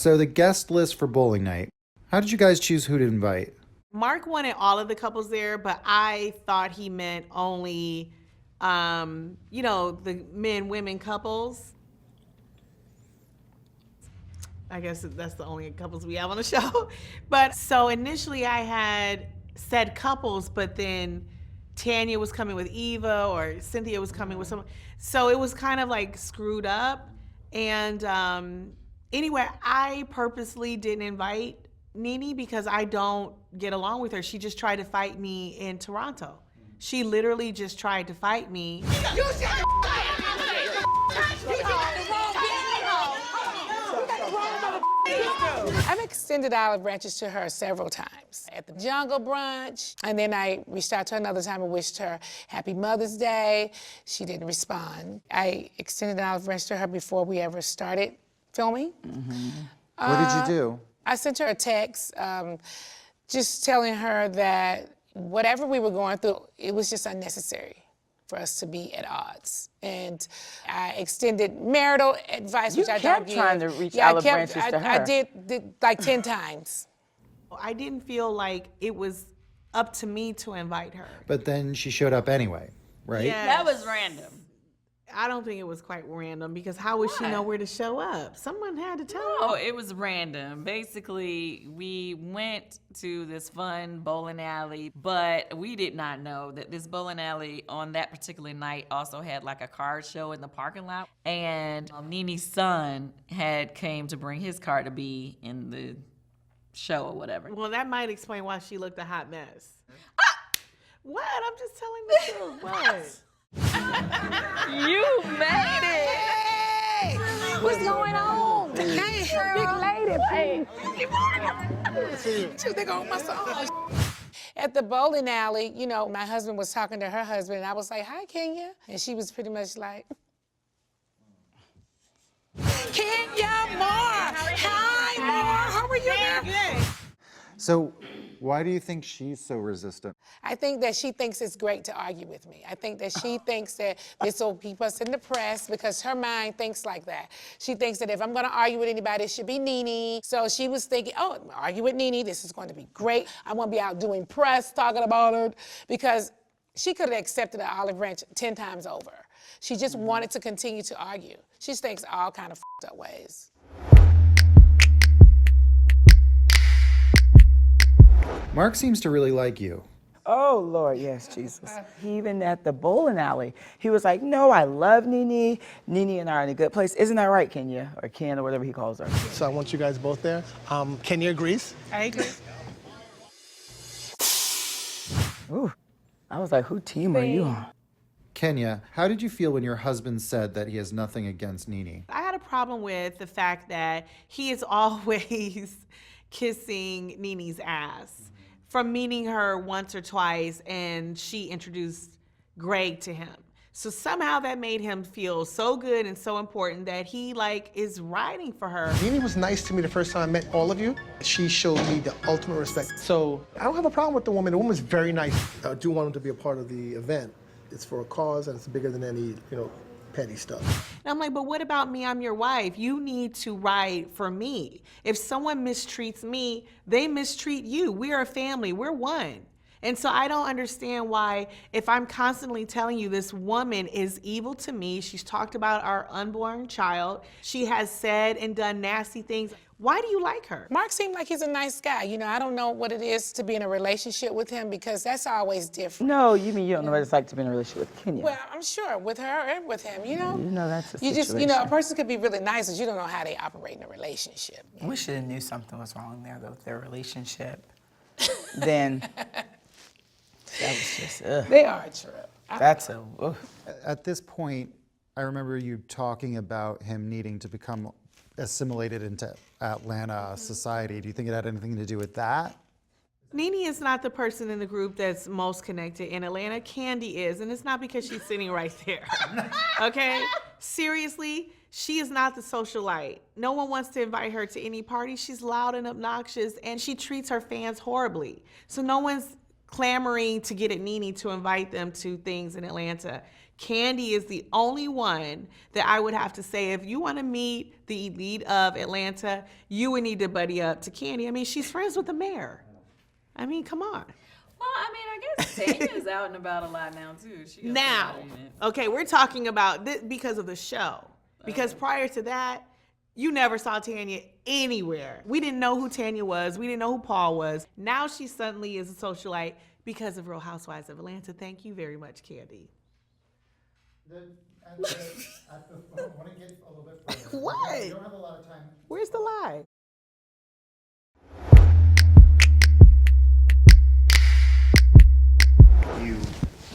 So the guest list for bowling night. How did you guys choose who to invite? Marc wanted all of the couples there, but I thought he meant only, the men-women couples. I guess that's the only couples we have on the show. But so initially I had said couples, but then Tanya was coming with Eva or Cynthia was coming with someone. So it was kind of like screwed up. And anyway, I purposely didn't invite Nene because I don't get along with her. She just tried to fight me in Toronto. She literally just tried to fight me. I've extended olive branches to her several times. At the jungle brunch, and then I reached out to her another time and wished her Happy Mother's Day. She didn't respond. I extended an olive branch to her before we ever started filming. What did you do? I sent her a text just telling her that whatever we were going through, it was just unnecessary for us to be at odds. And I extended marital advice, which I don't give. You kept trying to reach olive branches to her. I did like 10 times. I didn't feel like it was up to me to invite her. But then she showed up anyway, right? Yes. That was random. I don't think it was quite random because how would she know where to show up? Someone had to tell her. Oh, it was random. Basically, we went to this fun bowling alley, but we did not know that this bowling alley on that particular night also had like a card show in the parking lot. And Nene's son had came to bring his car to be in the show or whatever. Well, that might explain why she looked a hot mess. Ah! What? I'm just telling the truth. What? You made it! Hey! What's going on? Hey, big lady. Hey. She's on my song. At the bowling alley, my husband was talking to her husband, and I was like, "Hi, Kenya," and she was pretty much like, "Kenya, Marc. Hi, Marc. How are you?" Good. So why do you think she's so resistant? I think that she thinks it's great to argue with me. I think that she thinks that this will keep us in the press because her mind thinks like that. She thinks that if I'm gonna argue with anybody, it should be Nene. So she was thinking, oh, argue with Nene, this is going to be great. I'm gonna be out doing press, talking about her, because she could have accepted the olive branch 10 times over. She just wanted to continue to argue. She thinks all kind of f***ed up ways. Marc seems to really like you. Oh, Lord, yes, Jesus. Even at the bowling alley, he was like, no, I love Nene. Nene and I are in a good place. Isn't that right, Kenya? Or Ken, or whatever he calls her. So I want you guys both there. Kenya agrees. I agree. Ooh, I was like, who team are you on? Kenya, how did you feel when your husband said that he has nothing against Nene? I had a problem with the fact that he is always kissing Nene's ass. From meeting her once or twice, and she introduced Greg to him. So somehow that made him feel so good and so important that he is riding for her. Nene was nice to me the first time I met all of you. She showed me the ultimate respect. So I don't have a problem with the woman. The woman's very nice. I do want him to be a part of the event. It's for a cause and it's bigger than any, petty stuff. And I'm like, but what about me? I'm your wife. You need to ride for me. If someone mistreats me, they mistreat you. We're a family. We're one. And so I don't understand why, if I'm constantly telling you this woman is evil to me, she's talked about our unborn child, she has said and done nasty things, why do you like her? Marc seemed like he's a nice guy. I don't know what it is to be in a relationship with him because that's always different. No, you mean you don't know what it's like to be in a relationship with Kenya? Well, I'm sure with her and with him, that's a situation. A person could be really nice, but you don't know how they operate in a relationship. We should have knew something was wrong there, though, with their relationship. Then that was just, ugh. They are a trip. That's a, ugh. At this point, I remember you talking about him needing to become assimilated into Atlanta society. Do you think it had anything to do with that? Nene is not the person in the group that's most connected in Atlanta. Kandi is, and it's not because she's sitting right there, okay? Seriously, she is not the socialite. No one wants to invite her to any party. She's loud and obnoxious, and she treats her fans horribly. So no one's clamoring to get at Nene to invite them to things in Atlanta. Kandi is the only one that I would have to say, if you want to meet the elite of Atlanta, you would need to buddy up to Kandi. I mean, she's friends with the mayor. I mean, come on. Well, I mean, I guess Tanya's out and about a lot now too. She goes to Now, a lot of events. okay, we're talking about this because of the show. Because prior to that, you never saw Tanya anywhere. We didn't know who Tanya was. We didn't know who Paul was. Now she suddenly is a socialite because of Real Housewives of Atlanta. Thank you very much, Kandi. I want to get a little bit further. What? We don't have a lot of time. Where's the lie? You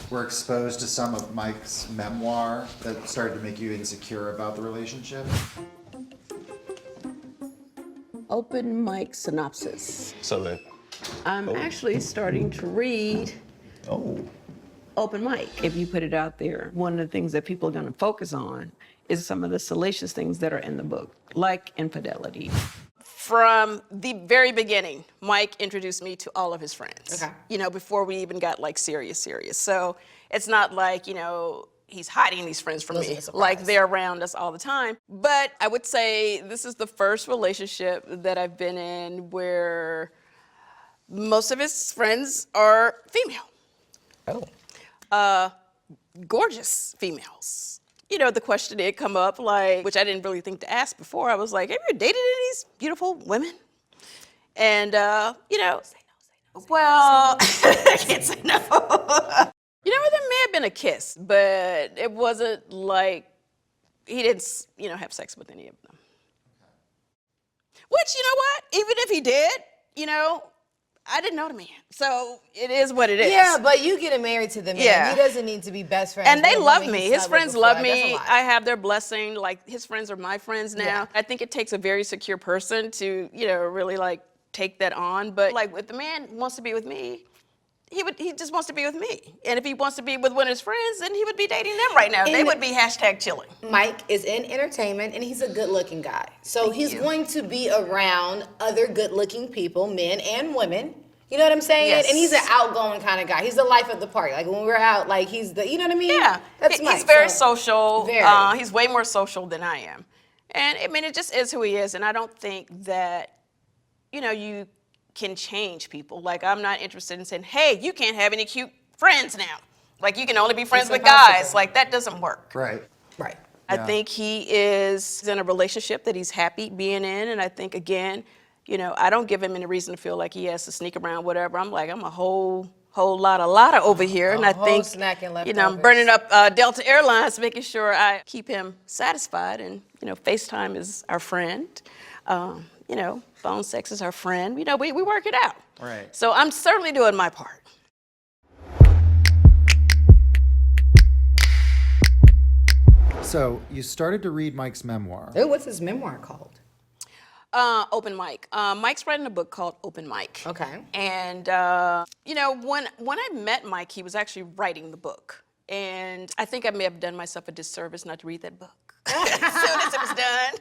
were exposed to some of Mike's memoir that started to make you insecure about the relationship. Open mic synopsis. So then, I'm actually starting to read Open Mic. If you put it out there, one of the things that people are going to focus on is some of the salacious things that are in the book, like infidelity. From the very beginning, Mike introduced me to all of his friends. Okay. You know, before we even got like serious. So it's not like, you know, he's hiding these friends from me. Like they're around us all the time. But I would say this is the first relationship that I've been in where most of his friends are female. Gorgeous females. You know, the question did come up, like, which I didn't really think to ask before. I was like, have you dated any of these beautiful women? And, you know, well, I can't say no. You know, there may have been a kiss, but it wasn't like he didn't, you know, have sex with any of them. Which, you know what? Even if he did, you know, I didn't know the man. So it is what it is. Yeah, but you getting married to the man. Yeah. He doesn't need to be best friends. And they with love women me. he His slept with friends before. love That's a me. lot. I have their blessing. Like, his friends are my friends now. Yeah. I think it takes a very secure person to, you know, really like take that on. But like, if the man wants to be with me, he just wants to be with me. And if he wants to be with one of his friends, then he would be dating them right now. They would be #chilling. Mike is in entertainment and he's a good-looking guy. So he's going to be around other good-looking people, men and women. You know what I'm saying? Yes. And he's an outgoing kind of guy. He's the life of the party. Like when we're out, like he's the, you know what I mean? Yeah, That's Mike. he's very So- social. Very. He's way more social than I am. And I mean, it just is who he is. And I don't think that, you know, you can change people. Like, I'm not interested in saying, hey, you can't have any cute friends now. Like, you can only be friends with guys. Like, that doesn't work. Right. Right. I think he is in a relationship that he's happy being in. And I think, again, you know, I don't give him any reason to feel like he has to sneak around, whatever. I'm like, I'm a whole lot of over here. And I think, snack and you know, I'm leftovers. burning up Delta Airlines, making sure I keep him satisfied. And, you know, FaceTime is our friend. You know, phone sex is our friend. You know, we work it out. Right. So I'm certainly doing my part. So you started to read Mike's memoir. Ooh, what's his memoir called? Open Mic. Mike's writing a book called Open Mic. Okay. And, you know, when I met Mike, he was actually writing the book. And I think I may have done myself a disservice not to read that book. As soon as it was done,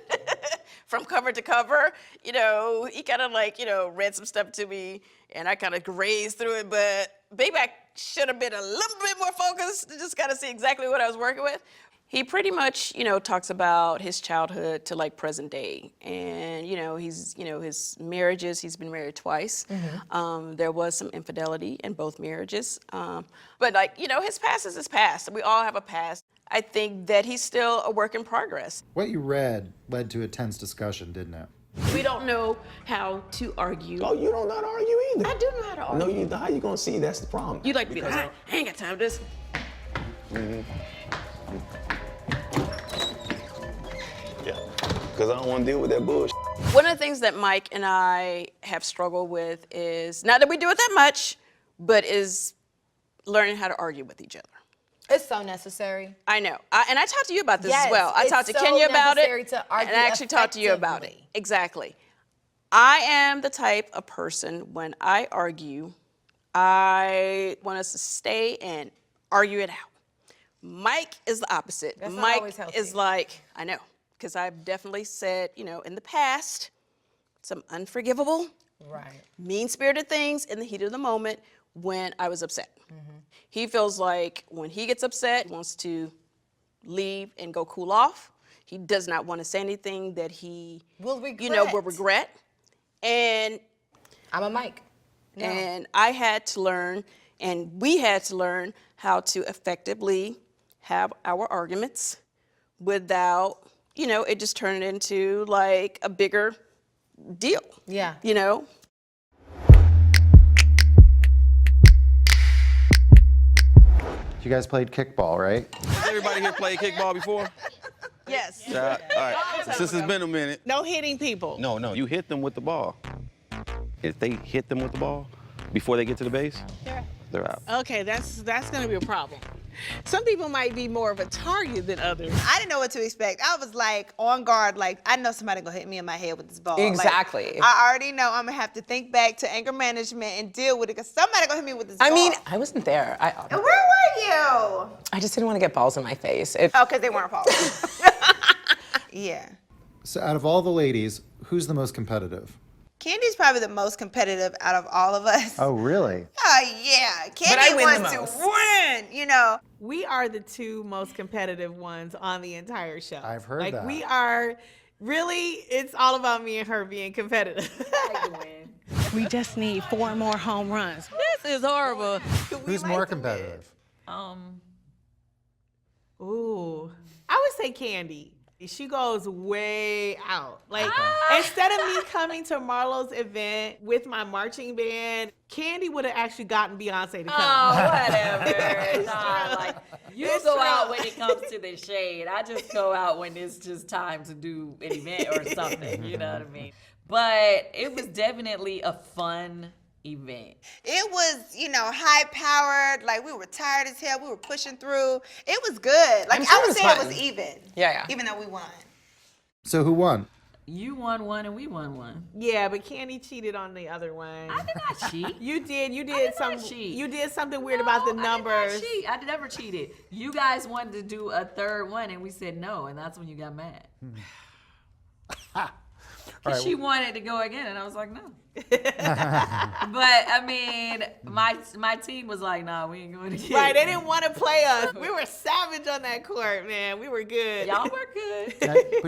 from cover to cover, you know, he kind of like, you know, read some stuff to me, and I kind of grazed through it, but maybe I should have been a little bit more focused to just kind of see exactly what I was working with. He pretty much, you know, talks about his childhood to like present day. And, you know, he's, you know, his marriages, he's been married twice. There was some infidelity in both marriages. But like, you know, his past is his past. We all have a past. I think that he's still a work in progress. What you read led to a tense discussion, didn't it? We don't know how to argue. oh, you don't know how to argue either. I do know how to argue. No, you how you gonna see? That's the problem. You like to be like, I ain't got time for this. Yeah, because I don't want to deal with that bullshit. One of the things that Mike and I have struggled with is, not that we do it that much, but is learning how to argue with each other. It's so necessary. I know. And I talked to you about this Yes, as well. I it's talked to so Kenya about it, necessary to argue and I actually talked to you about it. effectively. Exactly. I am the type of person, when I argue, I want us to stay and argue it out. Mike is the opposite. That's not Mike always healthy. is like, I know, because I've definitely said, you know, in the past, some unforgivable, Right. mean-spirited things in the heat of the moment. when I was upset. He feels like when he gets upset, he wants to leave and go cool off. He does not want to say anything that he will regret. And I'm a Mike. No. And I had to learn, and we had to learn how to effectively have our arguments without, it just turned into like a bigger deal. Yeah. You guys played kickball, right? Everybody here played kickball before? Yes. All right. Since it's been a minute. No hitting people. No. You hit them with the ball. If they hit them with the ball before they get to the base, they're out. Okay, that's gonna be a problem. Some people might be more of a target than others. I didn't know what to expect. I was like on guard, like I know somebody gonna hit me in my head with this ball. Exactly. Like, I already know I'm gonna have to think back to anger management and deal with it because somebody gonna hit me with this ball. I mean, I wasn't there. Where were you? I just didn't want to get balls in my face. Because they weren't falling. Yeah. So out of all the ladies, who's the most competitive? Candy's probably the most competitive out of all of us. Oh, really? Oh, yeah. Candy wants to win, We are the two most competitive ones on the entire show. I've heard that. We are, really, it's all about me and her being competitive. We just need 4 more home runs. This is horrible. Who's more competitive? Ooh, I would say Kandi. She goes way out. Like, instead of me coming to Marlo's event with my marching band, Kandi would have actually gotten Beyonce to come. Oh, whatever. You go out when it comes to the shade. I just go out when it's just time to do an event or something. You know what I mean? But it was definitely a fun event. It was, high powered. Like we were tired as hell. We were pushing through. It was good. Like I would say it was even. Yeah. Even though we won. So who won? You won one and we won one. Yeah, but Kandi cheated on the other one. I did not cheat. You did. You did something weird about the numbers. I never cheated. You guys wanted to do a third one and we said no, and that's when you got mad. Because she wanted to go again, and I was like, no. But I mean, my team was like, nah, we ain't going again. Right, they didn't want to play us. We were savage on that court, man. We were good. Y'all were good.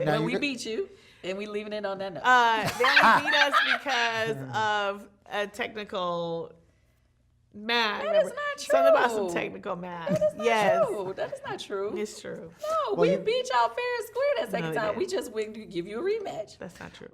But we beat you, and we leaving it on that note. They only beat us because of a technical math. That is not true. Something about some technical math. Yes. True. That is not true. It's true. No, we beat y'all fair and square that second time. didn't. We just wouldn't give you a rematch. That's not true.